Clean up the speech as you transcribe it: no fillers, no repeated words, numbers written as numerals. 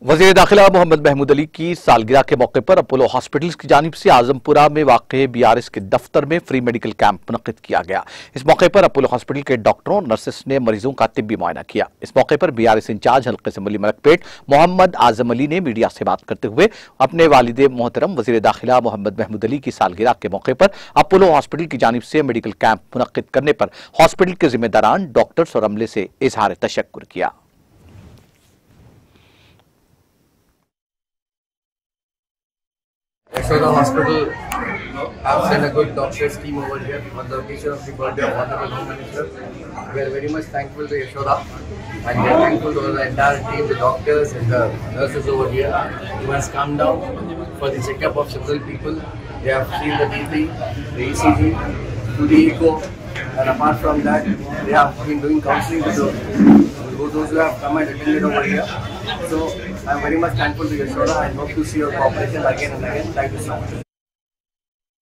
वज़ीर दाखिला मोहम्मद महमूद अली की सालगिरह के मौके पर अपोलो हॉस्पिटल्स की जानिब से आजमपुरा में वाक़े BRS के दफ्तर में फ्री मेडिकल कैंप मुनक़्क़िद किया गया। इस मौके पर अपोलो हॉस्पिटल के डॉक्टरों और नर्सेस ने मरीजों का तिब्बी मुआयना किया। इस मौके पर BRS इंचार्ज हल्के असम्बली मलकपेट मोहम्मद आजम अली ने मीडिया से बात करते हुए अपने वालिद मोहतरम वज़ीर दाखिला मोहम्मद महमूद अली की सालगिरह के मौके पर अपोलो हॉस्पिटल की जानिब से मेडिकल कैंप मुनक़्क़िद करने पर हॉस्पिटल के जिम्मेदारान, डॉक्टर्स और अमले से इजहार तशक्कुर किया। Yashoda Hospital have sent a good doctors team over here on the occasion of the birthday of Honorable Home Minister. We are very much thankful to Yashoda and we are thankful to the entire team, the doctors and the nurses over here who has come down for the checkup of several people. They have seen the BP, the ECG, to the echo, and apart from that, they have been doing counseling to those who have come and attended over here. So I am very much thankful to Yashoda and hope to see your cooperation again and again. Thank you so much.